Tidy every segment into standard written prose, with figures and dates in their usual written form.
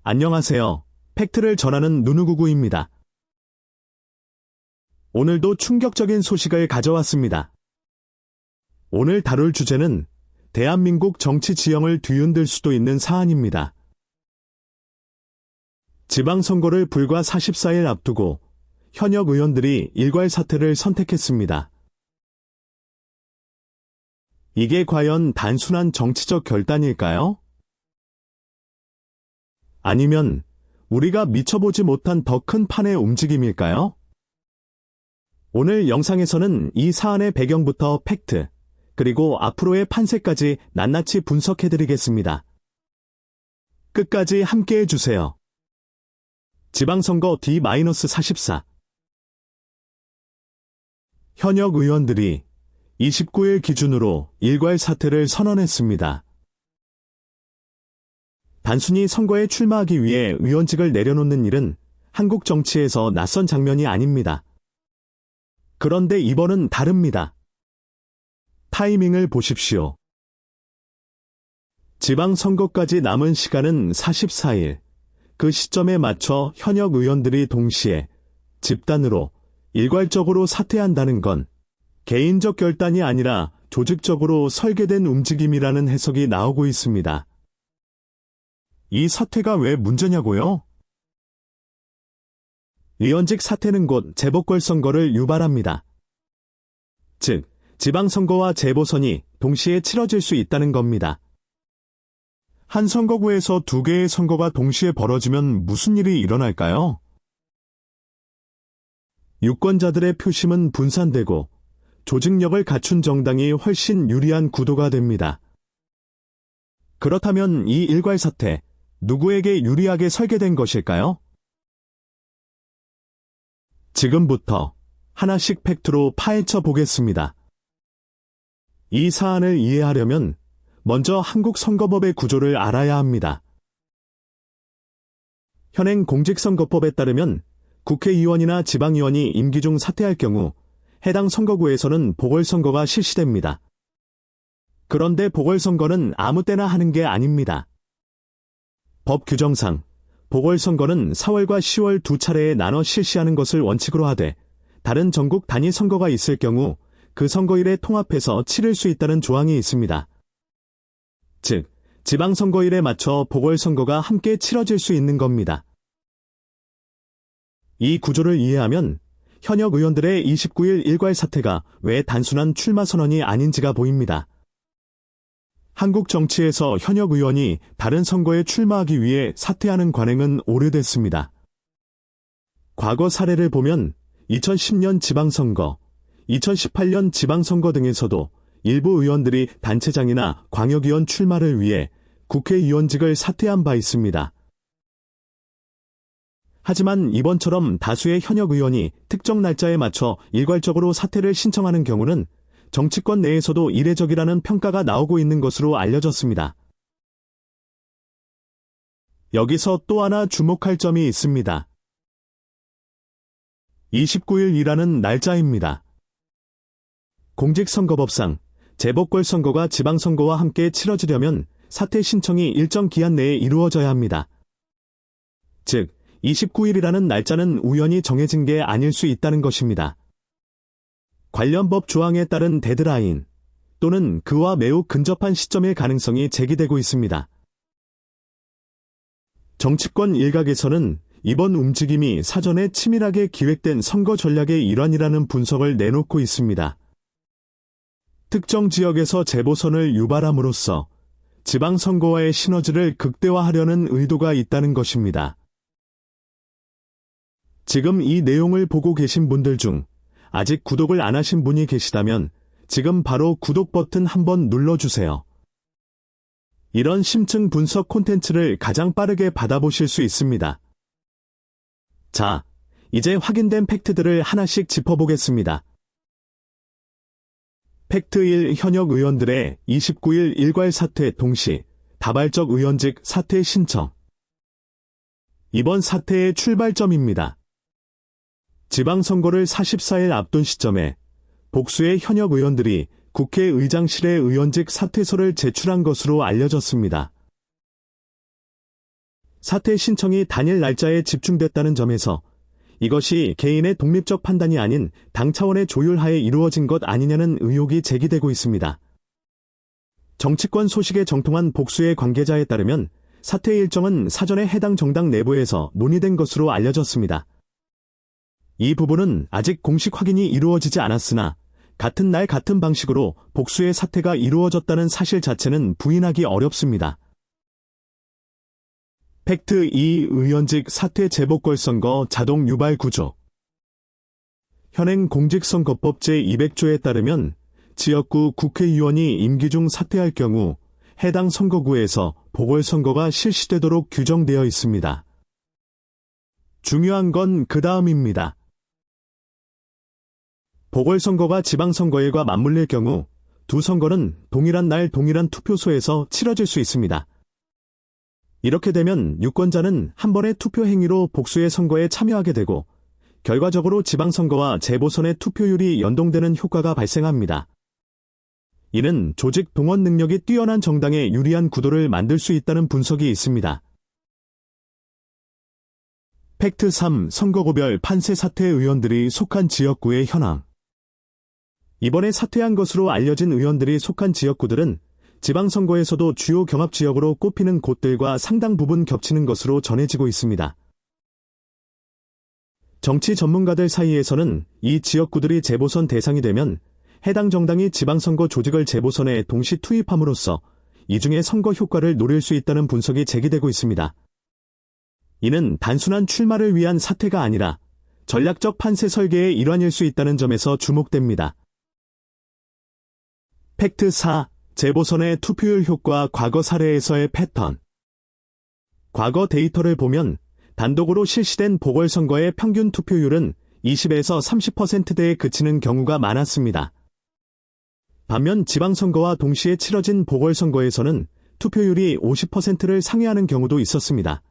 안녕하세요. 팩트를 전하는 누누구구입니다. 오늘도 충격적인 소식을 가져왔습니다. 오늘 다룰 주제는 대한민국 정치 지형을 뒤흔들 수도 있는 사안입니다. 지방선거를 불과 44일 앞두고 현역 의원들이 일괄 사퇴를 선택했습니다. 이게 과연 단순한 정치적 결단일까요? 아니면 우리가 미쳐보지 못한 더 큰 판의 움직임일까요? 오늘 영상에서는 이 사안의 배경부터 팩트, 그리고 앞으로의 판세까지 낱낱이 분석해드리겠습니다. 끝까지 함께해 주세요. 지방선거 D-44 현역 의원들이 29일 기준으로 일괄 사퇴를 선언했습니다. 단순히 선거에 출마하기 위해 의원직을 내려놓는 일은 한국 정치에서 낯선 장면이 아닙니다. 그런데 이번은 다릅니다. 타이밍을 보십시오. 지방선거까지 남은 시간은 44일. 그 시점에 맞춰 현역 의원들이 동시에 집단으로 일괄적으로 사퇴한다는 건 개인적 결단이 아니라 조직적으로 설계된 움직임이라는 해석이 나오고 있습니다. 이 사퇴가 왜 문제냐고요? 의원직 사퇴는 곧 재보궐선거를 유발합니다. 즉, 지방선거와 재보선이 동시에 치러질 수 있다는 겁니다. 한 선거구에서 두 개의 선거가 동시에 벌어지면 무슨 일이 일어날까요? 유권자들의 표심은 분산되고 조직력을 갖춘 정당이 훨씬 유리한 구도가 됩니다. 그렇다면 이 일괄 사퇴, 누구에게 유리하게 설계된 것일까요? 지금부터 하나씩 팩트로 파헤쳐 보겠습니다. 이 사안을 이해하려면 먼저 한국 선거법의 구조를 알아야 합니다. 현행 공직선거법에 따르면 국회의원이나 지방의원이 임기 중 사퇴할 경우 해당 선거구에서는 보궐선거가 실시됩니다. 그런데 보궐선거는 아무 때나 하는 게 아닙니다. 법 규정상 보궐선거는 4월과 10월 두 차례에 나눠 실시하는 것을 원칙으로 하되 다른 전국 단위 선거가 있을 경우 그 선거일에 통합해서 치를 수 있다는 조항이 있습니다. 즉, 지방선거일에 맞춰 보궐선거가 함께 치러질 수 있는 겁니다. 이 구조를 이해하면 현역 의원들의 29일 일괄 사퇴가 왜 단순한 출마 선언이 아닌지가 보입니다. 한국 정치에서 현역 의원이 다른 선거에 출마하기 위해 사퇴하는 관행은 오래됐습니다. 과거 사례를 보면 2010년 지방선거, 2018년 지방선거 등에서도 일부 의원들이 단체장이나 광역의원 출마를 위해 국회의원직을 사퇴한 바 있습니다. 하지만 이번처럼 다수의 현역 의원이 특정 날짜에 맞춰 일괄적으로 사퇴를 신청하는 경우는 정치권 내에서도 이례적이라는 평가가 나오고 있는 것으로 알려졌습니다. 여기서 또 하나 주목할 점이 있습니다. 29일이라는 날짜입니다. 공직선거법상 재보궐선거가 지방선거와 함께 치러지려면 사퇴 신청이 일정 기한 내에 이루어져야 합니다. 즉, 29일이라는 날짜는 우연히 정해진 게 아닐 수 있다는 것입니다. 관련 법 조항에 따른 데드라인 또는 그와 매우 근접한 시점일 가능성이 제기되고 있습니다. 정치권 일각에서는 이번 움직임이 사전에 치밀하게 기획된 선거 전략의 일환이라는 분석을 내놓고 있습니다. 특정 지역에서 재보선을 유발함으로써 지방선거와의 시너지를 극대화하려는 의도가 있다는 것입니다. 지금 이 내용을 보고 계신 분들 중 아직 구독을 안 하신 분이 계시다면 지금 바로 구독 버튼 한번 눌러주세요. 이런 심층 분석 콘텐츠를 가장 빠르게 받아보실 수 있습니다. 자, 이제 확인된 팩트들을 하나씩 짚어보겠습니다. 팩트 1. 현역 의원들의 29일 일괄 사퇴 동시 다발적 의원직 사퇴 신청. 이번 사퇴의 출발점입니다. 지방선거를 44일 앞둔 시점에 복수의 현역 의원들이 국회의장실에 의원직 사퇴서를 제출한 것으로 알려졌습니다. 사퇴 신청이 단일 날짜에 집중됐다는 점에서 이것이 개인의 독립적 판단이 아닌 당 차원의 조율하에 이루어진 것 아니냐는 의혹이 제기되고 있습니다. 정치권 소식에 정통한 복수의 관계자에 따르면 사퇴 일정은 사전에 해당 정당 내부에서 논의된 것으로 알려졌습니다. 이 부분은 아직 공식 확인이 이루어지지 않았으나 같은 날 같은 방식으로 복수의 사퇴가 이루어졌다는 사실 자체는 부인하기 어렵습니다. 팩트 2. 의원직 사퇴 재보궐 선거 자동 유발 구조. 현행 공직선거법 제200조에 따르면 지역구 국회의원이 임기 중 사퇴할 경우 해당 선거구에서 보궐선거가 실시되도록 규정되어 있습니다. 중요한 건 그 다음입니다. 보궐선거가 지방선거일과 맞물릴 경우 두 선거는 동일한 날 동일한 투표소에서 치러질 수 있습니다. 이렇게 되면 유권자는 한 번의 투표 행위로 복수의 선거에 참여하게 되고 결과적으로 지방선거와 재보선의 투표율이 연동되는 효과가 발생합니다. 이는 조직 동원 능력이 뛰어난 정당에 유리한 구도를 만들 수 있다는 분석이 있습니다. 팩트 3. 선거구별 판세 사퇴 의원들이 속한 지역구의 현황. 이번에 사퇴한 것으로 알려진 의원들이 속한 지역구들은 지방선거에서도 주요 경합지역으로 꼽히는 곳들과 상당 부분 겹치는 것으로 전해지고 있습니다. 정치 전문가들 사이에서는 이 지역구들이 재보선 대상이 되면 해당 정당이 지방선거 조직을 재보선에 동시 투입함으로써 이 중에 선거 효과를 노릴 수 있다는 분석이 제기되고 있습니다. 이는 단순한 출마를 위한 사퇴가 아니라 전략적 판세 설계의 일환일 수 있다는 점에서 주목됩니다. 팩트 4. 재보선의 투표율 효과 과거 사례에서의 패턴. 과거 데이터를 보면 단독으로 실시된 보궐선거의 평균 투표율은 20에서 30%대에 그치는 경우가 많았습니다. 반면 지방선거와 동시에 치러진 보궐선거에서는 투표율이 50%를 상회하는 경우도 있었습니다.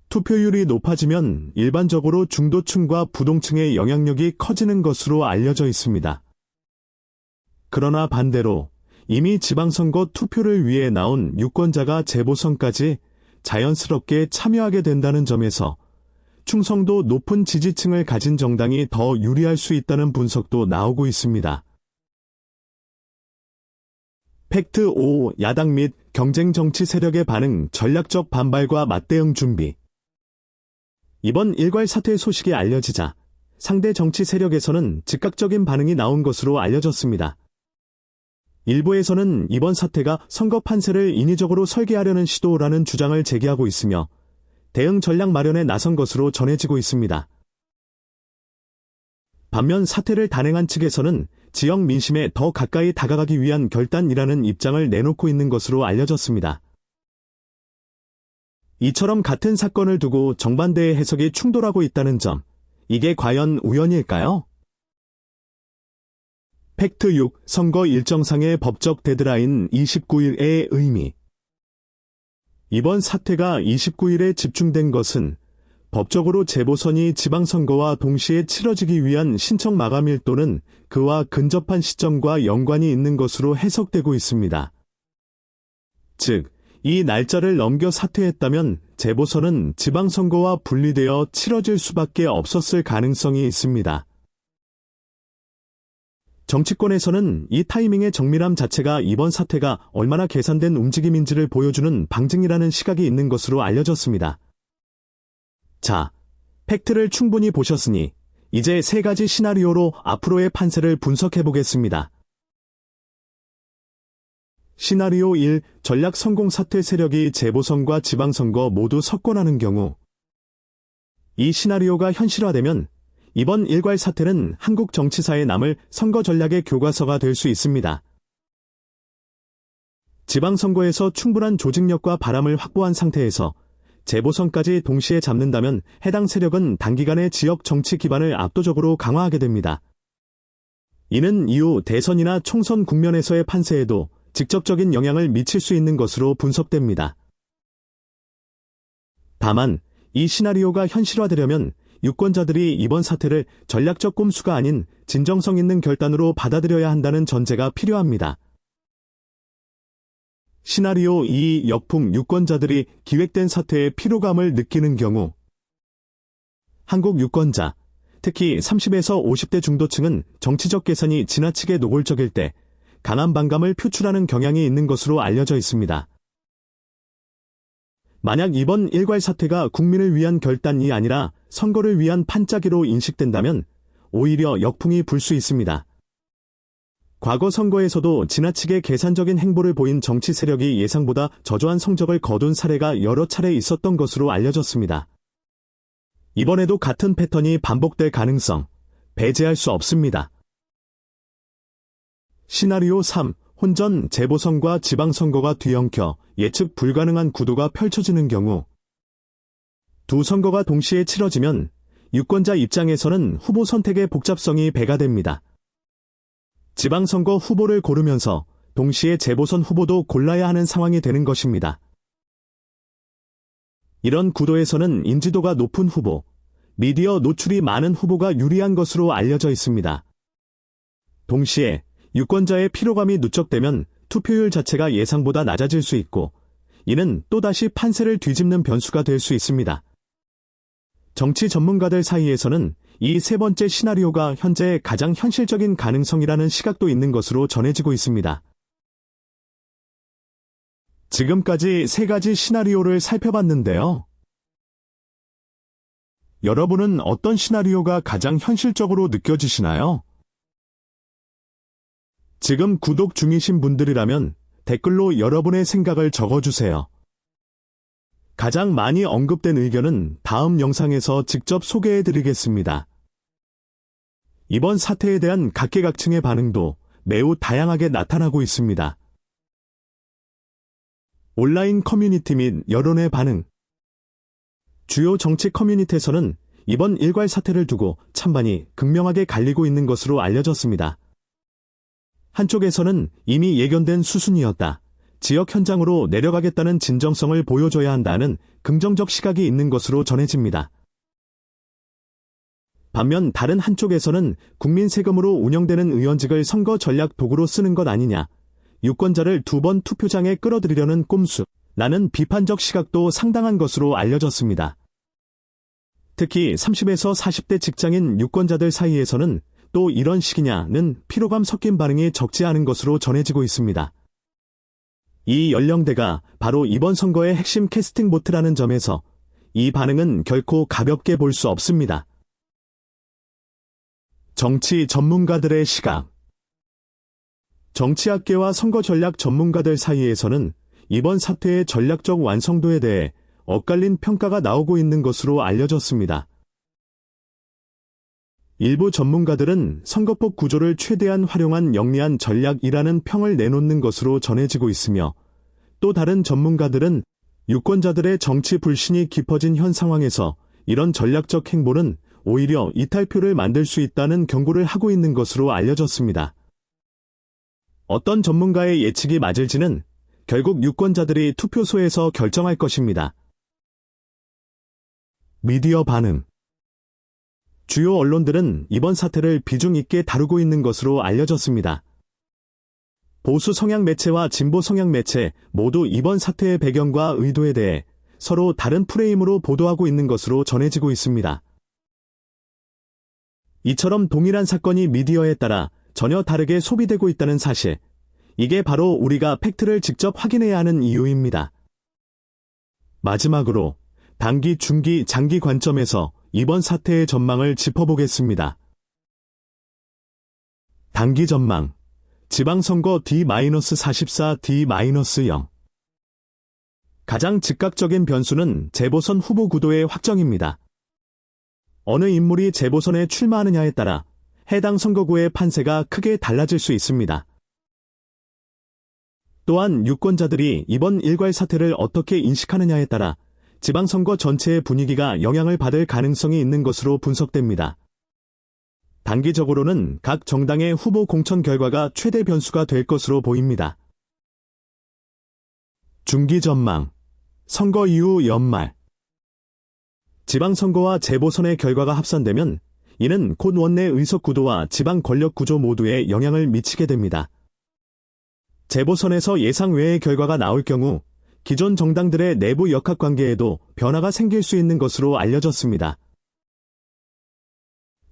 투표율이 높아지면 일반적으로 중도층과 부동층의 영향력이 커지는 것으로 알려져 있습니다. 그러나 반대로 이미 지방선거 투표를 위해 나온 유권자가 재보선까지 자연스럽게 참여하게 된다는 점에서 충성도 높은 지지층을 가진 정당이 더 유리할 수 있다는 분석도 나오고 있습니다. 팩트 5. 야당 및 경쟁 정치 세력의 반응, 전략적 반발과 맞대응 준비. 이번 일괄 사퇴 소식이 알려지자 상대 정치 세력에서는 즉각적인 반응이 나온 것으로 알려졌습니다. 일부에서는 이번 사태가 선거 판세를 인위적으로 설계하려는 시도라는 주장을 제기하고 있으며 대응 전략 마련에 나선 것으로 전해지고 있습니다. 반면 사태를 단행한 측에서는 지역 민심에 더 가까이 다가가기 위한 결단이라는 입장을 내놓고 있는 것으로 알려졌습니다. 이처럼 같은 사건을 두고 정반대의 해석이 충돌하고 있다는 점, 이게 과연 우연일까요? 팩트 6. 선거 일정상의 법적 데드라인 29일의 의미. 이번 사태가 29일에 집중된 것은 법적으로 재보선이 지방선거와 동시에 치러지기 위한 신청 마감일 또는 그와 근접한 시점과 연관이 있는 것으로 해석되고 있습니다. 즉, 이 날짜를 넘겨 사퇴했다면 재보선은 지방선거와 분리되어 치러질 수밖에 없었을 가능성이 있습니다. 정치권에서는 이 타이밍의 정밀함 자체가 이번 사태가 얼마나 계산된 움직임인지를 보여주는 방증이라는 시각이 있는 것으로 알려졌습니다. 자, 팩트를 충분히 보셨으니 이제 세 가지 시나리오로 앞으로의 판세를 분석해 보겠습니다. 시나리오 1. 전략 성공 사퇴 세력이 재보선과 지방선거 모두 석권하는 경우. 이 시나리오가 현실화되면 이번 일괄 사태는 한국 정치사에 남을 선거 전략의 교과서가 될 수 있습니다. 지방선거에서 충분한 조직력과 바람을 확보한 상태에서 재보선까지 동시에 잡는다면 해당 세력은 단기간에 지역 정치 기반을 압도적으로 강화하게 됩니다. 이는 이후 대선이나 총선 국면에서의 판세에도 직접적인 영향을 미칠 수 있는 것으로 분석됩니다. 다만 이 시나리오가 현실화되려면 유권자들이 이번 사태를 전략적 꼼수가 아닌 진정성 있는 결단으로 받아들여야 한다는 전제가 필요합니다. 시나리오 2. 역풍 유권자들이 기획된 사태에 피로감을 느끼는 경우. 한국 유권자, 특히 30에서 50대 중도층은 정치적 계산이 지나치게 노골적일 때 강한 반감을 표출하는 경향이 있는 것으로 알려져 있습니다. 만약 이번 일괄 사태가 국민을 위한 결단이 아니라 선거를 위한 판짜기로 인식된다면 오히려 역풍이 불 수 있습니다. 과거 선거에서도 지나치게 계산적인 행보를 보인 정치 세력이 예상보다 저조한 성적을 거둔 사례가 여러 차례 있었던 것으로 알려졌습니다. 이번에도 같은 패턴이 반복될 가능성, 배제할 수 없습니다. 시나리오 3. 혼전 재보선과 지방선거가 뒤엉켜 예측 불가능한 구도가 펼쳐지는 경우. 두 선거가 동시에 치러지면 유권자 입장에서는 후보 선택의 복잡성이 배가 됩니다. 지방선거 후보를 고르면서 동시에 재보선 후보도 골라야 하는 상황이 되는 것입니다. 이런 구도에서는 인지도가 높은 후보, 미디어 노출이 많은 후보가 유리한 것으로 알려져 있습니다. 동시에 유권자의 피로감이 누적되면 투표율 자체가 예상보다 낮아질 수 있고, 이는 또다시 판세를 뒤집는 변수가 될 수 있습니다. 정치 전문가들 사이에서는 이 세 번째 시나리오가 현재 가장 현실적인 가능성이라는 시각도 있는 것으로 전해지고 있습니다. 지금까지 세 가지 시나리오를 살펴봤는데요. 여러분은 어떤 시나리오가 가장 현실적으로 느껴지시나요? 지금 구독 중이신 분들이라면 댓글로 여러분의 생각을 적어주세요. 가장 많이 언급된 의견은 다음 영상에서 직접 소개해드리겠습니다. 이번 사태에 대한 각계각층의 반응도 매우 다양하게 나타나고 있습니다. 온라인 커뮤니티 및 여론의 반응. 주요 정치 커뮤니티에서는 이번 일괄 사태를 두고 찬반이 극명하게 갈리고 있는 것으로 알려졌습니다. 한쪽에서는 이미 예견된 수순이었다, 지역 현장으로 내려가겠다는 진정성을 보여줘야 한다는 긍정적 시각이 있는 것으로 전해집니다. 반면 다른 한쪽에서는 국민 세금으로 운영되는 의원직을 선거 전략 도구로 쓰는 것 아니냐, 유권자를 2번 투표장에 끌어들이려는 꼼수라는 비판적 시각도 상당한 것으로 알려졌습니다. 특히 30에서 40대 직장인 유권자들 사이에서는 또 이런 식이냐는 피로감 섞인 반응이 적지 않은 것으로 전해지고 있습니다. 이 연령대가 바로 이번 선거의 핵심 캐스팅 보트라는 점에서 이 반응은 결코 가볍게 볼 수 없습니다. 정치 전문가들의 시각. 정치학계와 선거 전략 전문가들 사이에서는 이번 사태의 전략적 완성도에 대해 엇갈린 평가가 나오고 있는 것으로 알려졌습니다. 일부 전문가들은 선거법 구조를 최대한 활용한 영리한 전략이라는 평을 내놓는 것으로 전해지고 있으며, 또 다른 전문가들은 유권자들의 정치 불신이 깊어진 현 상황에서 이런 전략적 행보는 오히려 이탈표를 만들 수 있다는 경고를 하고 있는 것으로 알려졌습니다. 어떤 전문가의 예측이 맞을지는 결국 유권자들이 투표소에서 결정할 것입니다. 미디어 반응. 주요 언론들은 이번 사태를 비중 있게 다루고 있는 것으로 알려졌습니다. 보수 성향 매체와 진보 성향 매체 모두 이번 사태의 배경과 의도에 대해 서로 다른 프레임으로 보도하고 있는 것으로 전해지고 있습니다. 이처럼 동일한 사건이 미디어에 따라 전혀 다르게 소비되고 있다는 사실, 이게 바로 우리가 팩트를 직접 확인해야 하는 이유입니다. 마지막으로 단기, 중기, 장기 관점에서 이번 사태의 전망을 짚어보겠습니다. 단기 전망. 지방선거 D-44, D-0. 가장 즉각적인 변수는 재보선 후보 구도의 확정입니다. 어느 인물이 재보선에 출마하느냐에 따라 해당 선거구의 판세가 크게 달라질 수 있습니다. 또한 유권자들이 이번 일괄 사태를 어떻게 인식하느냐에 따라 지방선거 전체의 분위기가 영향을 받을 가능성이 있는 것으로 분석됩니다. 단기적으로는 각 정당의 후보 공천 결과가 최대 변수가 될 것으로 보입니다. 중기 전망. 선거 이후 연말. 지방선거와 재보선의 결과가 합산되면 이는 곧 원내 의석 구도와 지방 권력 구조 모두에 영향을 미치게 됩니다. 재보선에서 예상 외의 결과가 나올 경우 기존 정당들의 내부 역학관계에도 변화가 생길 수 있는 것으로 알려졌습니다.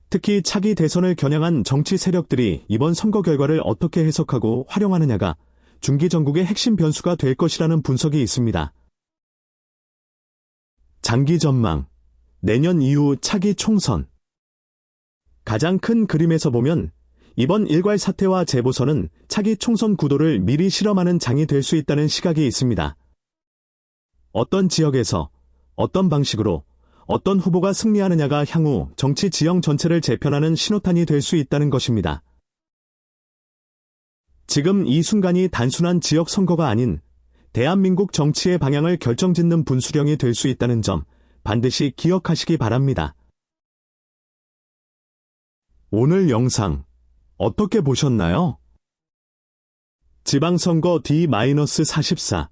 특히 차기 대선을 겨냥한 정치 세력들이 이번 선거 결과를 어떻게 해석하고 활용하느냐가 중기 전국의 핵심 변수가 될 것이라는 분석이 있습니다. 장기 전망, 내년 이후 차기 총선. 가장 큰 그림에서 보면 이번 일괄 사태와 재보선은 차기 총선 구도를 미리 실험하는 장이 될 수 있다는 시각이 있습니다. 어떤 지역에서, 어떤 방식으로, 어떤 후보가 승리하느냐가 향후 정치 지형 전체를 재편하는 신호탄이 될 수 있다는 것입니다. 지금 이 순간이 단순한 지역 선거가 아닌 대한민국 정치의 방향을 결정짓는 분수령이 될 수 있다는 점 반드시 기억하시기 바랍니다. 오늘 영상 어떻게 보셨나요? 지방선거 D-44,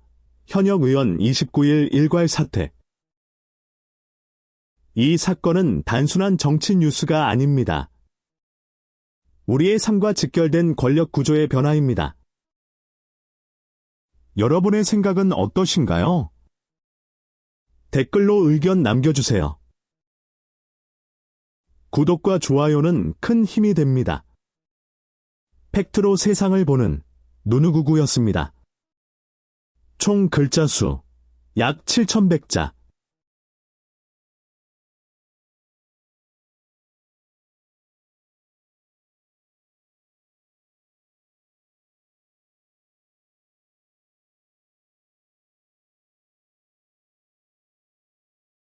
현역 의원 29일 일괄 사퇴. 이 사건은 단순한 정치 뉴스가 아닙니다. 우리의 삶과 직결된 권력 구조의 변화입니다. 여러분의 생각은 어떠신가요? 댓글로 의견 남겨주세요. 구독과 좋아요는 큰 힘이 됩니다. 팩트로 세상을 보는 누누구구였습니다. 총 글자 수 약 7,100자.